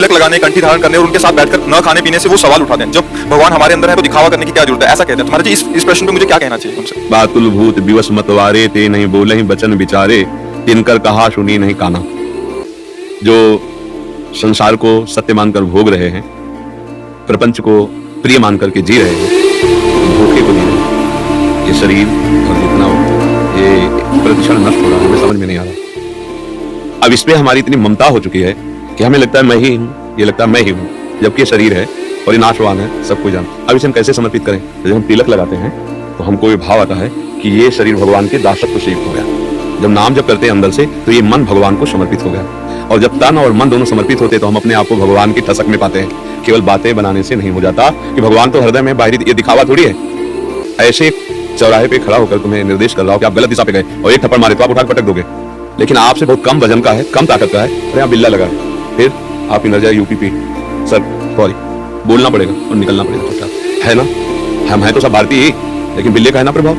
तिलक लगाने, कंठी धारण करने और उनके साथ बैठकर न खाने पीने से वो सवाल उठाते हैं। जब भगवान हमारे अंदर है तो दिखावा करने की क्या जरूरत है, ऐसा कहते हैं। तुम्हारे जी इस प्रश्न पे मुझे क्या कहना चाहिए तुमसे? बातुल भूत दिवस मतवारे ते नहीं बोले ही बचन विचारे तिनकर कहा सुनी नहीं काना। जो संसार को सत्य मानकर भोग रहे हैं, प्रपंच को प्रिय मानकर के जी रहे हैं, धोखे को जी रहे हैं। ये शरीर और जितना ये प्रतिक्षण नष्ट हो रहा है, हमें समझ में नहीं आ रहा। अब इस पे हमारी इतनी ममता हो चुकी है कि हमें लगता है मैं ही हूँ, ये लगता है मैं ही हूँ, जबकि ये शरीर है और ये नाशवान है, सब कुछ जानता। अब इसे हम कैसे समर्पित करें? जब हम तिलक लगाते हैं तो हमको ये भाव आता है कि ये शरीर भगवान के दासत्व से युक्त हो गया। जब नाम जब करते हैं अंदर से तो ये मन भगवान को समर्पित हो गया। और जब तन और मन दोनों समर्पित होते तो हम अपने आप को भगवान की ठसक में पाते हैं। केवल बातें बनाने से नहीं हो जाता कि भगवान तो हृदय में, बाहरी ये दिखावा थोड़ी है। ऐसे चौराहे पे खड़ा होकर तुम्हें निर्देश कर रहा हूं कि आप गलत दिशा पे गए और एक थप्पड़ मारे तो आप उठा पटक दोगे, लेकिन आपसे बहुत कम वजन का है, कम ताकत का है, और यहाँ बिल्ला लगा है। फिर आप इन जाए यूपी पे सर सॉरी बोलना पड़ेगा और निकलना पड़ेगा चुपचाप, है ना? हम हैं तो सब भारतीय ही, लेकिन बिल्ले का है ना प्रभाव,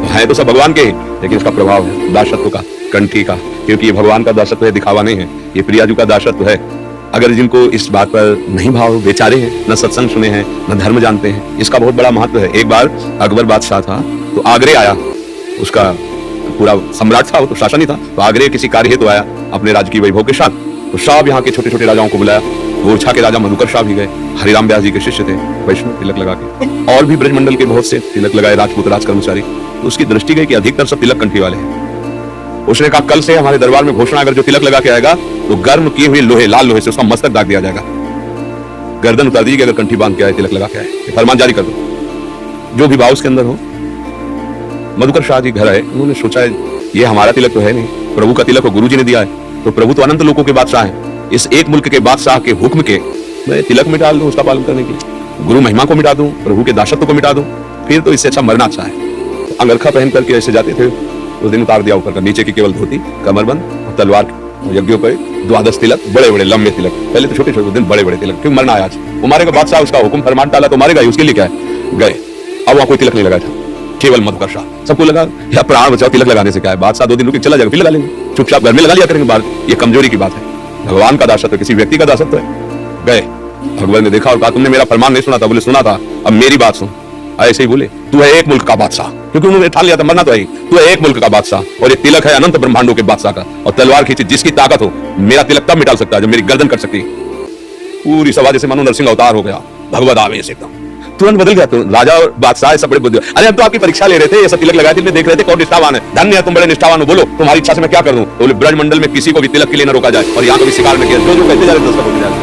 है तो सब भगवान के ही, लेकिन इसका प्रभाव है दासत्व का, कंठी का, क्योंकि ये भगवान का दासत्व है, दिखावा नहीं है। ये प्रियाजू का दासत्व है। अगर जिनको इस बात पर नहीं भाव, बेचारे हैं, न सत्संग सुने हैं, न धर्म जानते हैं, इसका बहुत बड़ा महत्व है। एक बार अकबर बादशाह था तो आगरे आया, उसका पूरा सम्राट था वो, तो शासन ही था, तो आगरे किसी कार्य हेतु आया अपने राज्य की वैभव के साथ। तो सब यहाँ के छोटे छोटे राजाओं को बुलाया। गोरछा के राजा मधुकर शाह भी गए, हरिराम व्यास जी के शिष्य थे, वैष्णव तिलक लगा के, और भी ब्रजमंडल के बहुत से तिलक लगाए, राजपूत राज कर्मचारी। तो उसकी दृष्टि गई कि अधिकतर सब तिलक कंठी वाले हैं। उसने कहा कल से हमारे दरबार में घोषणा, अगर जो तिलक लगा के आएगा तो गर्म किए हुए लोहे, लाल लोहे से उसका मस्तक दाग दिया जाएगा, गर्दन उतार दीजिएगा अगर कंठी बांध के आए, तिलक लगा के आए, फरमान जारी कर दो। जो भी भाव उसके अंदर हो। मधुकर शाह जी घर आए, उन्होंने सोचा ये हमारा तिलक तो है नहीं, प्रभु का तिलक गुरु जी ने दिया है, तो प्रभु तो अनंत लोगों के बादशाह है, इस एक मुल्क के बादशाह के हुक्म के मैं तिलक मिटा दूं उसका पालन करने के, गुरु महिमा को मिटा दूं, प्रभु के दासत्व को मिटा दूं, फिर तो इससे अच्छा मरना अच्छा है। तो अंगरखा पहन करके ऐसे जाते थे, उस दिन उतार दिया ऊपर का, नीचे की केवल धोती, कमरबंद और तलवार, यज्ञों पे 12 तिलक, बड़े बड़े लंबे तिलक, पहले तो छोटे छोटे, दिन बड़े बड़े तिलक, क्यों मरना है आज, वो मारेगा बादशाह, उसका हुक्म फरमान टाला तो मारेगा ही, उसके लिए क्या है? गए। अब वहां कोई तिलक नहीं लगा था, केवल मधुकर शाह। सबको लगा या प्राण बचाओ, तिलक लगाने से क्या है, बादशाह 2 दिन रुक चला जाएगा, फिर लगा लेंगे, चुपचाप घर में लगा लिया करेंगे बाहर। ये कमजोरी की बात है, भगवान का दासत्व किसी व्यक्ति का दासत्व है। गए, अकबर ने देखा और कहा तुमने मेरा फरमान नहीं सुना था। बोले सुना था, अब मेरी बात सुन। ऐसे ही बोले, तू है एक मुल्क का बादशाह, क्योंकि उन्होंने ठान लिया था मरना तो है, तू है एक मुल्क का बादशाह, और ये तिलक है अनंत ब्रह्मांडों के बादशाह का, और तलवार खींची जिसकी ताकत हो, मेरा तिलक तब मिटा सकता है जब मेरी गर्दन कट सकती है। पूरी सभा जैसे मानो नरसिंह अवतार हो गया, भगवत आवेश एकदम तुरंत बदल गया। तो राजा और बादशाह सब बड़े बुद्धि, अरे हम तो आपकी परीक्षा ले रहे थे, ये सब तिलक लगाए थे, देख रहे थे कौन निष्ठावान है, धन्य है तुम बड़े निष्ठावान हो, बोलो तुम्हारी इच्छा से मैं क्या कर दूं। तो बोले ब्रजमंडल में किसी को भी तिलक के लिए न रोका जाए, और यहाँ को भी शिकार न किया, जो कहते जा रहे